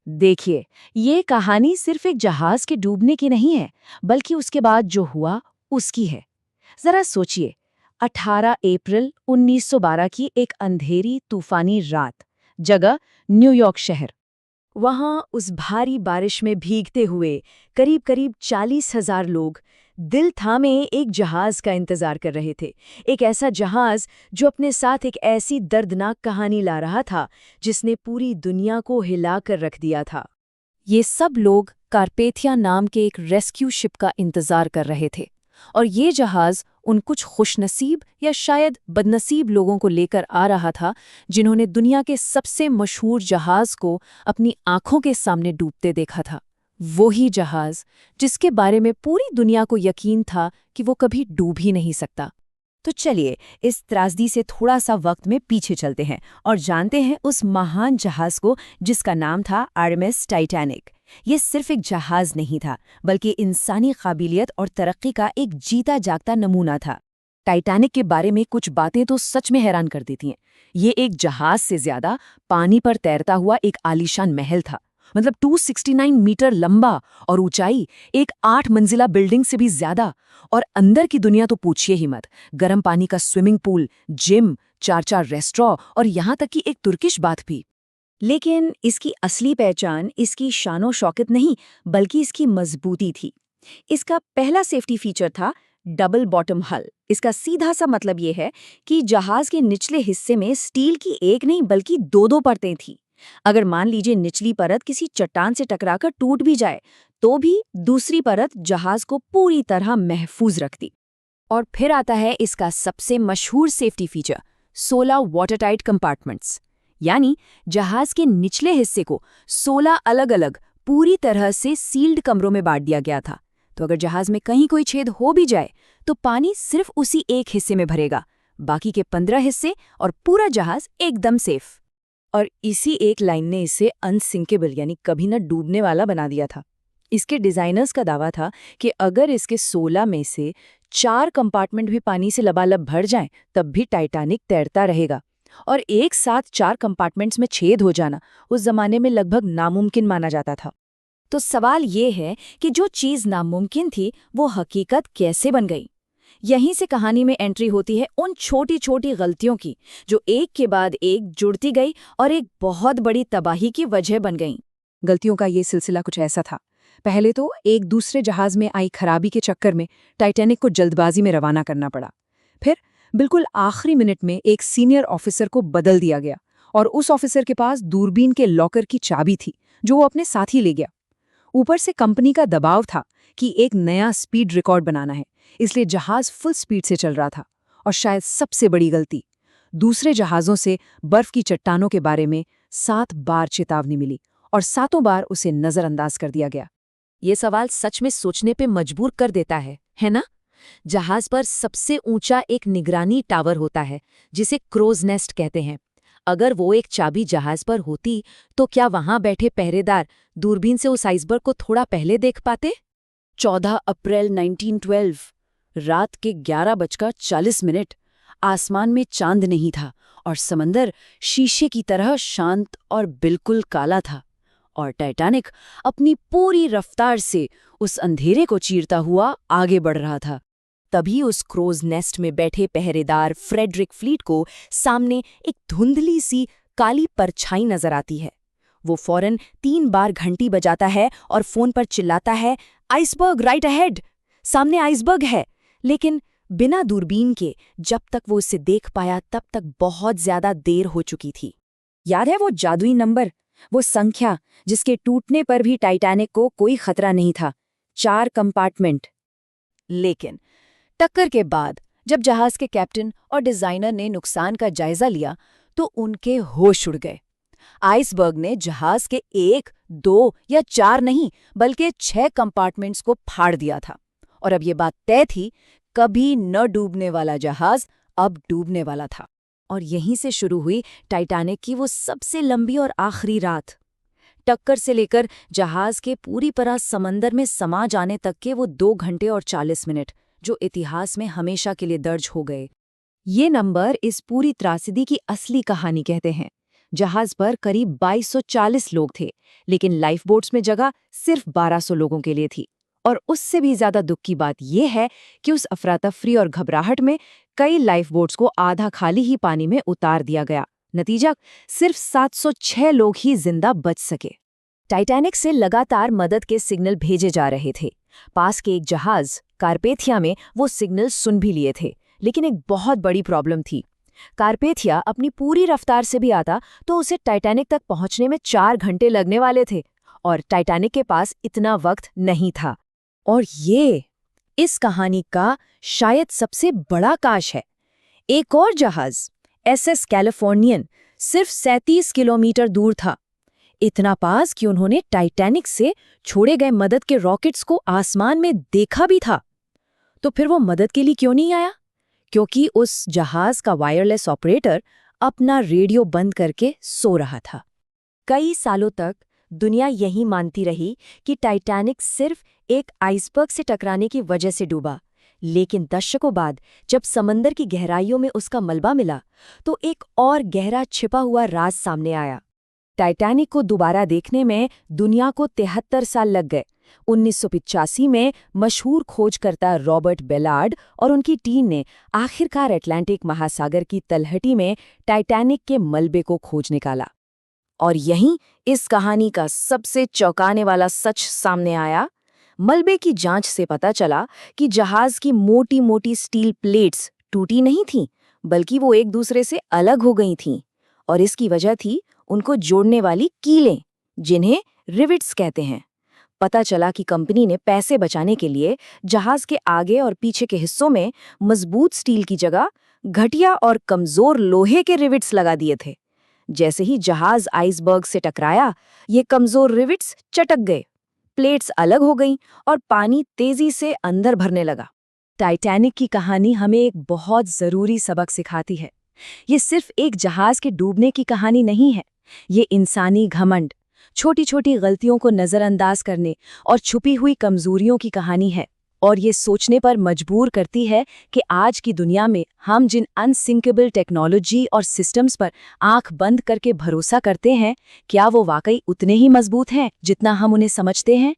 देखिए, ये कहानी सिर्फ एक जहाज के डूबने की नहीं है, बल्कि उसके बाद जो हुआ उसकी है। जरा सोचिए, 18 अप्रैल 1912 की एक अंधेरी तूफानी रात, जगह न्यूयॉर्क शहर। वहां उस भारी बारिश में भीगते हुए करीब करीब 40,000 लोग दिल थामे एक जहाज का इंतजार कर रहे थे। एक ऐसा जहाज जो अपने साथ एक ऐसी दर्दनाक कहानी ला रहा था जिसने पूरी दुनिया को हिलाकर रख दिया था। ये सब लोग कारपेथिया नाम के एक रेस्क्यू शिप का इंतजार कर रहे थे, और ये जहाज उन कुछ खुशनसीब या शायद बदनसीब लोगों को लेकर आ रहा था जिन्होंने दुनिया के सबसे मशहूर जहाज को अपनी आंखों के सामने डूबते देखा था। वो ही जहाज जिसके बारे में पूरी दुनिया को यकीन था कि वो कभी डूब ही नहीं सकता। तो चलिए, इस त्रासदी से थोड़ा सा वक्त में पीछे चलते हैं और जानते हैं उस महान जहाज को जिसका नाम था आरएमएस टाइटैनिक। ये सिर्फ एक जहाज नहीं था, बल्कि इंसानी काबिलियत और तरक्की का एक जीता जागता नमूना था। टाइटैनिक के बारे में कुछ बातें तो सच में हैरान कर देती हैं। ये एक जहाज से ज्यादा पानी पर तैरता हुआ एक आलीशान महल था। मतलब 269 मीटर लंबा और ऊंचाई एक 8 मंजिला बिल्डिंग से भी ज्यादा। और अंदर की दुनिया तो पूछिए ही मत। गर्म पानी का स्विमिंग पूल, जिम, 4 रेस्टोरेंट और यहाँ तक कि एक तुर्किश बाथ भी। लेकिन इसकी असली पहचान इसकी शानो शौकत नहीं, बल्कि इसकी मजबूती थी। इसका पहला सेफ्टी फीचर था डबल बॉटम हल। इसका सीधा सा मतलब ये है कि जहाज के निचले हिस्से में स्टील की एक नहीं बल्कि दो परतें थीं। अगर मान लीजिए निचली परत किसी चट्टान से टकराकर टूट भी जाए, तो भी दूसरी परत जहाज को पूरी तरह महफूज रखती। और फिर आता है इसका सबसे मशहूर सेफ्टी फीचर, 16 वाटरटाइट कंपार्टमेंट्स। यानी जहाज के निचले हिस्से को 16 अलग अलग पूरी तरह से सील्ड कमरों में बांट दिया गया था। तो अगर जहाज में कहीं कोई छेद हो भी जाए तो पानी सिर्फ उसी एक हिस्से में भरेगा, बाकी के 15 हिस्से और पूरा जहाज एकदम सेफ। और इसी एक लाइन ने इसे अनसिंकेबल यानी कभी न डूबने वाला बना दिया था। इसके डिजाइनर्स का दावा था कि अगर इसके 16 में से 4 कंपार्टमेंट भी पानी से लबालब भर जाएं, तब भी टाइटैनिक तैरता रहेगा। और एक साथ 4 कंपार्टमेंट्स में छेद हो जाना उस जमाने में लगभग नामुमकिन माना जाता था। तो सवाल ये है कि जो चीज़ नामुमकिन थी वो हकीकत कैसे बन गई। यहीं से कहानी में एंट्री होती है उन छोटी छोटी गलतियों की जो एक के बाद एक जुड़ती गई और एक बहुत बड़ी तबाही की वजह बन गईं। गलतियों का ये सिलसिला कुछ ऐसा था। पहले तो एक दूसरे जहाज में आई खराबी के चक्कर में टाइटैनिक को जल्दबाजी में रवाना करना पड़ा। फिर बिल्कुल आखिरी मिनट में एक सीनियर ऑफिसर को बदल दिया गया और उस ऑफिसर के पास दूरबीन के लॉकर की चाबी थी जो वो अपने साथ ही ले गया। ऊपर से कंपनी का दबाव था कि एक नया स्पीड रिकॉर्ड बनाना है, इसलिए जहाज फुल स्पीड से चल रहा था। और शायद सबसे बड़ी गलती, दूसरे जहाज़ों से बर्फ की चट्टानों के बारे में 7 बार चेतावनी मिली और 7 बार उसे नज़रअंदाज कर दिया गया। ये सवाल सच में सोचने पे मजबूर कर देता है ना? जहाज पर सबसे ऊंचा एक निगरानी टावर होता है जिसे क्रोज नेस्ट कहते हैं। अगर वो एक चाबी जहाज पर होती तो क्या वहां बैठे पहरेदार दूरबीन से उस आइसबर्ग को थोड़ा पहले देख पाते? 14 अप्रैल 1912 रात के 11:40। आसमान में चांद नहीं था और समंदर शीशे की तरह शांत और बिल्कुल काला था। और टाइटैनिक अपनी पूरी रफ्तार से उस अंधेरे को चीरता हुआ आगे बढ़ रहा था। तभी उस क्रोज नेस्ट में बैठे पहरेदार फ्रेडरिक फ्लीट को सामने एक धुंधली सी काली परछाई नजर आती है। वो फौरन 3 बार घंटी बजाता है और फोन पर चिल्लाता है, आइसबर्ग राइट अहेड, सामने आइसबर्ग है। लेकिन बिना दूरबीन के जब तक वो उसे देख पाया तब तक बहुत ज्यादा देर हो चुकी थी। याद है वो जादुई नंबर, वो संख्या जिसके टूटने पर भी टाइटैनिक को कोई खतरा नहीं था, 4 कंपार्टमेंट। लेकिन टक्कर के बाद जब जहाज के कैप्टन और डिजाइनर ने नुकसान का जायजा लिया तो उनके होश उड़ गए। आइसबर्ग ने जहाज के 1, 2 या 4 नहीं बल्कि 6 कंपार्टमेंट्स को फाड़ दिया था। और अब ये बात तय थी, कभी न डूबने वाला जहाज अब डूबने वाला था। और यहीं से शुरू हुई टाइटैनिक की वो सबसे लंबी और आखिरी रात। टक्कर से लेकर जहाज के पूरी तरह समंदर में समा जाने तक के वो 2 घंटे और 40 मिनट जो इतिहास में हमेशा के लिए दर्ज हो गए। ये नंबर इस पूरी त्रासदी की असली कहानी कहते हैं। जहाज पर करीब 2240 लोग थे, लेकिन लाइफ बोट्स में जगह सिर्फ 1200 लोगों के लिए थी। और उससे भी ज्यादा दुख की बात यह है कि उस अफरा-तफरी और घबराहट में कई लाइफ बोट्स को आधा खाली ही पानी में उतार दिया गया। नतीजा, सिर्फ 706 लोग ही जिंदा बच सके। टाइटैनिक से लगातार मदद के सिग्नल भेजे जा रहे थे। पास के एक जहाज कारपेथिया में वो सिग्नल सुन भी लिए थे, लेकिन एक बहुत बड़ी प्रॉब्लम थी। कारपेथिया अपनी पूरी रफ्तार से भी आता तो उसे टाइटैनिक तक पहुंचने में 4 घंटे लगने वाले थे, और टाइटैनिक के पास इतना वक्त नहीं था। और ये इस कहानी का शायद सबसे बड़ा काश है। एक और जहाज SS कैलिफोर्नियन सिर्फ 37 किलोमीटर दूर था, इतना पास कि उन्होंने टाइटैनिक से छोड़े गए मदद के रॉकेट्स को आसमान में देखा भी था। तो फिर वो मदद के लिए क्यों नहीं आया? क्योंकि उस जहाज का वायरलेस ऑपरेटर अपना रेडियो बंद करके सो रहा था। कई सालों तक दुनिया यही मानती रही कि टाइटैनिक सिर्फ एक आइसबर्ग से टकराने की वजह से डूबा, लेकिन दशकों बाद जब समंदर की गहराइयों में उसका मलबा मिला, तो एक और गहरा छिपा हुआ राज सामने आया। टाइटैनिक को दोबारा देखने में दुनिया को 73 साल लग गए। 1985 में मशहूर खोजकर्ता रॉबर्ट बेलार्ड और उनकी टीम ने आखिरकार अटलांटिक महासागर की तलहटी में टाइटैनिक के मलबे को खोज निकाला। और यहीं इस कहानी का सबसे चौंकाने वाला सच सामने आया। मलबे की जांच से पता चला कि जहाज की मोटी मोटी स्टील प्लेट्स टूटी नहीं थीं, बल्कि वो एक दूसरे से अलग हो गई थीं। और इसकी वजह थी उनको जोड़ने वाली कीलें, जिन्हें रिविट्स कहते हैं। पता चला कि कंपनी ने पैसे बचाने के लिए जहाज के आगे और पीछे के हिस्सों में मजबूत स्टील की जगह घटिया और कमजोर लोहे के रिविट्स लगा दिए थे। जैसे ही जहाज आइसबर्ग से टकराया, ये कमजोर रिविट्स चटक गए, प्लेट्स अलग हो गईं और पानी तेजी से अंदर भरने लगा। टाइटैनिक की कहानी हमें एक बहुत जरूरी सबक सिखाती है। ये सिर्फ एक जहाज के डूबने की कहानी नहीं है, ये इंसानी घमंड, छोटी छोटी गलतियों को नजरअंदाज करने और छुपी हुई कमजोरियों की कहानी है। और ये सोचने पर मजबूर करती है कि आज की दुनिया में हम जिन अनसिंकेबल टेक्नोलॉजी और सिस्टम्स पर आंख बंद करके भरोसा करते हैं, क्या वो वाकई उतने ही मजबूत हैं जितना हम उन्हें समझते हैं?